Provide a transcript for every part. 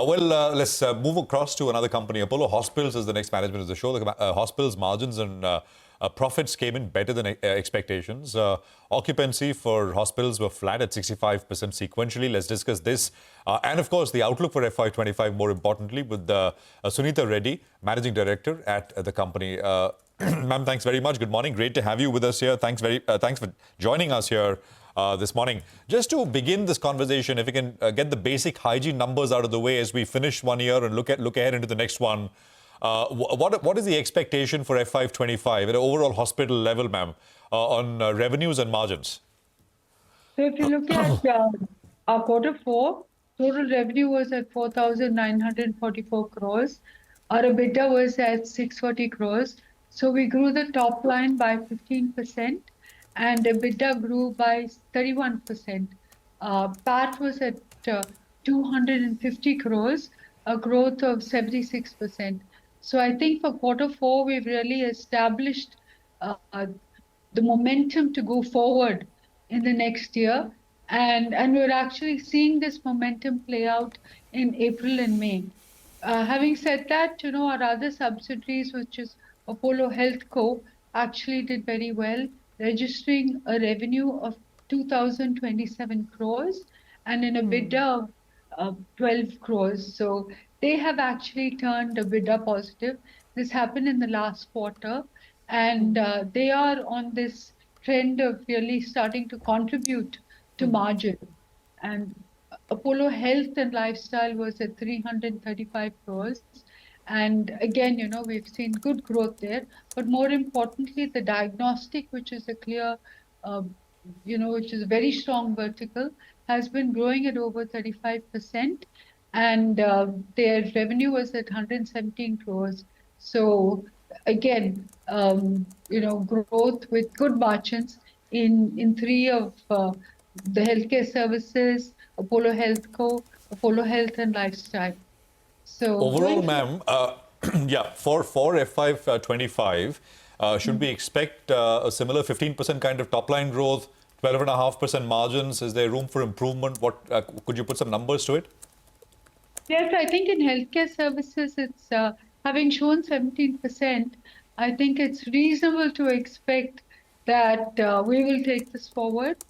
Let's move across to another company. Apollo Hospitals is the next management of the show. The hospitals margins and profits came in better than expectations. Occupancy for hospitals were flat at 65% sequentially. Let's discuss this. And of course, the outlook for FY25, more importantly, with Suneeta Reddy, Managing Director at the company. Ma'am, thanks very much. Good morning. Great to have you with us here. Thanks for joining us here this morning. Just to begin this conversation, if we can get the basic hygiene numbers out of the way as we finish one year and look ahead into the next one. What is the expectation for FY25 at an overall hospital level, ma'am, on revenues and margins? So if you look at our quarter four, total revenue was at 4,944 crores. Our EBITDA was at 640 crores. So we grew the top line by 15%. And EBITDA grew by 31%. PAT was at 250 crores, a growth of 76%. So I think for quarter four, we've really established the momentum to go forward in the next year. And we're actually seeing this momentum play out in April and May. Having said that, our other subsidiaries, which is Apollo Health Co., actually did very well, registering a revenue of 2,027 crores and an EBITDA of 12 crores. So they have actually turned EBITDA positive. This happened in the last quarter, and they are on this trend of really starting to contribute to margin. And Apollo Health and Lifestyle was at 335 crores. And again, we've seen good growth there. But more importantly, the diagnostic, which is a clear, which is a very strong vertical, has been growing at over 35%. And their revenue was at 117 crores. So again, growth with good margins in three of the healthcare services, Apollo Health Co., Apollo Health and Lifestyle. So overall, ma'am, for FY25, should we expect a similar 15% kind of top-line growth, 12.5% margins? Is there room for improvement? Could you put some numbers to it? Yes, I think in healthcare services, it's having shown 17%. I think it's reasonable to expect that we will take this forward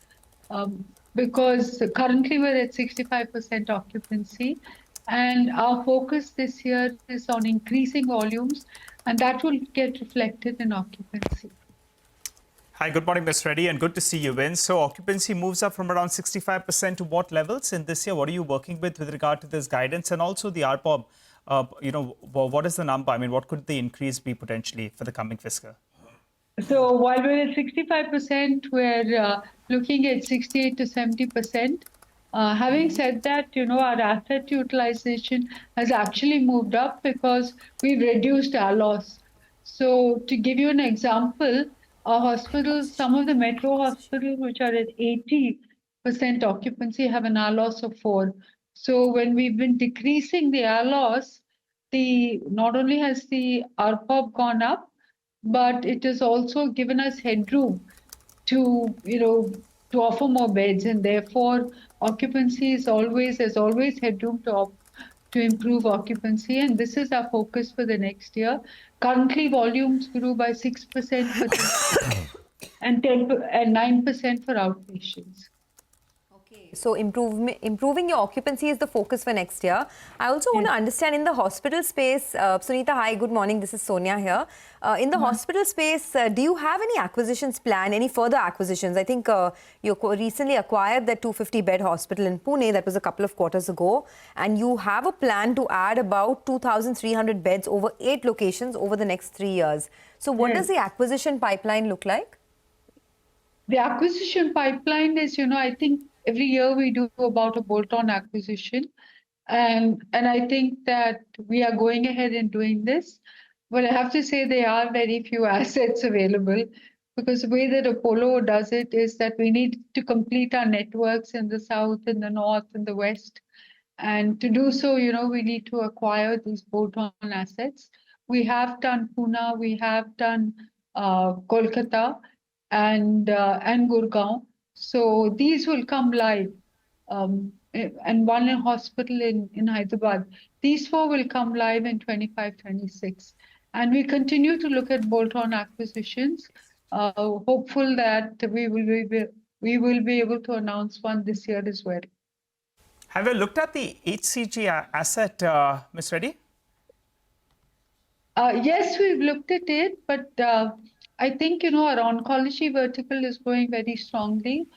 because currently we're at 65% occupancy. And our focus this year is on increasing volumes, and that will get reflected in occupancy. Hi, good morning, Ms. Reddy, and good to see you in. So occupancy moves up from around 65% to what levels in this year? What are you working with regard to this guidance? And also the ARPOB, what is the number? I mean, what could the increase be potentially for the coming fiscal? So while we're at 65%, we're looking at 68 to 70%. Having said that, our asset utilization has actually moved up because we've reduced our loss. So to give you an example, our hospitals, some of the metro hospitals, which are at 80% occupancy, have an R loss of 4. So when we've been decreasing the R loss, not only has the ARPOB gone up, but it has also given us headroom to offer more beds, and therefore occupancy is always headroom to improve occupancy, and this is our focus for the next year. Currently, volumes grew by 6% for and 9% for outpatients. So improving your occupancy is the focus for next year. I also want to understand in the hospital space, Suneeta, hi, good morning. This is Sonia here. In the hospital space, do you have any acquisitions planned, any further acquisitions? I think you recently acquired the 250-bed hospital in Pune. That was a couple of quarters ago. And you have a plan to add about 2,300 beds over 8 locations over the next 3 years. So what does the acquisition pipeline look like? The acquisition pipeline is, I think, every year we do about a bolt-on acquisition, and I think that we are going ahead and doing this. But I have to say there are very few assets available because the way that Apollo does it is that we need to complete our networks in the south, in the north, and the west. And to do so, we need to acquire these bolt-on assets. We have done Pune, we have done Kolkata and Gurgaon. So these will come live and one in hospital in Hyderabad. These 4 will come live in 25-26. And we continue to look at bolt-on acquisitions, hopeful that we will be able to announce one this year as well. Have you looked at the HCG asset, Ms. Reddy? Yes, we've looked at it, but I think, our oncology vertical is growing very strongly.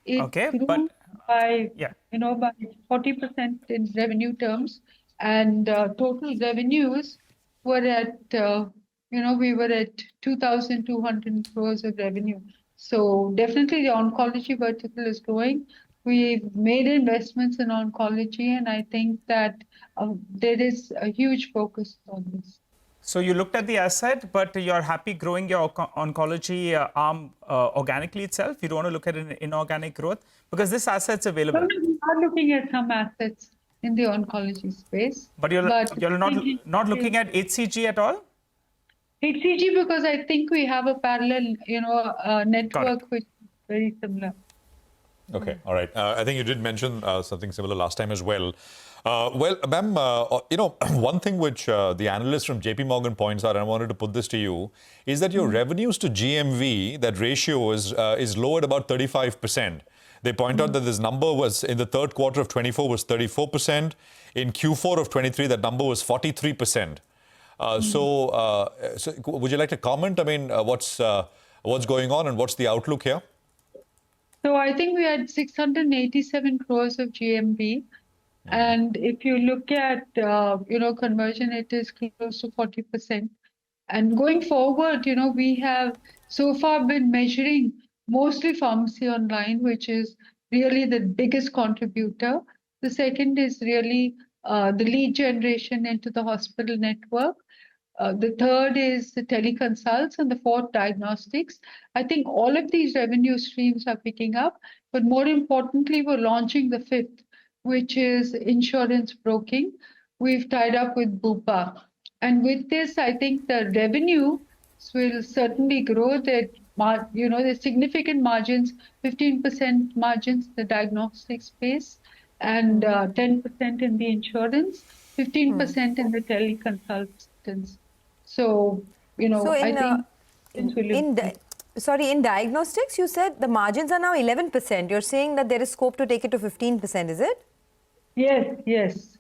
It Okay, grew but by, yeah. by 40% in revenue terms, and total revenues were at, we were at 2,200 crores of revenue. So definitely the oncology vertical is growing. We've made investments in oncology, and I think that there is a huge focus on this. So you looked at the asset, but you're happy growing your oncology arm organically itself? You don't want to look at an inorganic growth? Because this asset's available. We are looking at some assets in the oncology space. But you're not looking at HCG at all? HCG, because I think we have a parallel, network which is very similar. Okay, all right. I think you did mention something similar last time as well. Well, ma'am, one thing which the analyst from JP Morgan points out, and I wanted to put this to you, is that your revenues to GMV, that ratio is low at about 35%. They point out that this number was, in the third quarter of 24, was 34%. In Q4 of 23, that number was 43%. So would you like to comment? I mean, what's going on and what's the outlook here? So I think we had 687 crores of GMV. And if you look at, conversion, it is close to 40%. And going forward, we have so far been measuring mostly pharmacy online, which is really the biggest contributor. The second is really the lead generation into the hospital network. The third is the teleconsults, and the fourth, diagnostics. I think all of these revenue streams are picking up, but more importantly, we're launching the fifth, which is insurance broking. We've tied up with Bupa. And with this, I think the revenue will certainly grow. There's significant margins, 15% margins in the diagnostic space, and 10% in the insurance, 15% in the teleconsultants. So, I think in diagnostics, you said the margins are now 11%. You're saying that there is scope to take it to 15%, is it? Yes.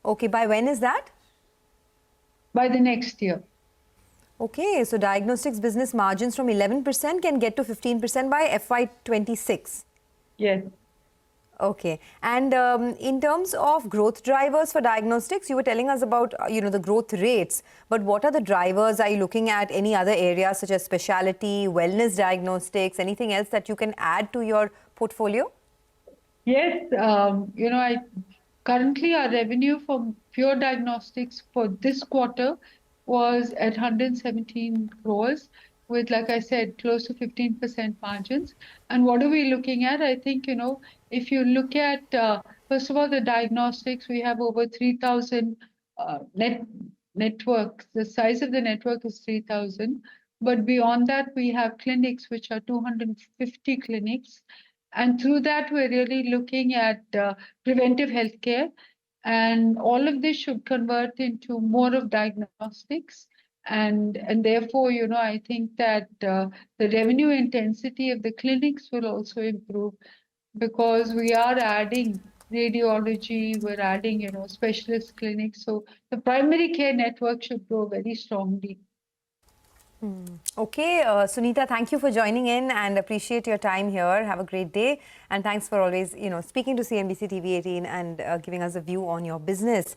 Okay, by when is that? By the next year. Okay, so diagnostics business margins from 11% can get to 15% by FY26. Yes. Okay, and in terms of growth drivers for diagnostics, you were telling us about the growth rates, but what are the drivers? Are you looking at any other areas such as specialty, wellness diagnostics, anything else that you can add to your portfolio? Yes, currently our revenue from pure diagnostics for this quarter was at 117 crores with, like I said, close to 15% margins. And what are we looking at? I think, if you look at, first of all, the diagnostics, we have over 3,000 networks. The size of the network is 3,000. But beyond that, we have clinics, which are 250 clinics. And through that, we're really looking at preventive healthcare. And all of this should convert into more of diagnostics. And therefore, I think that the revenue intensity of the clinics will also improve because we are adding radiology, we're adding, specialist clinics. So the primary care network should grow very strongly. Okay, Suneeta, thank you for joining in and appreciate your time here. Have a great day. And thanks for always, speaking to CNBC TV18 and giving us a view on your business.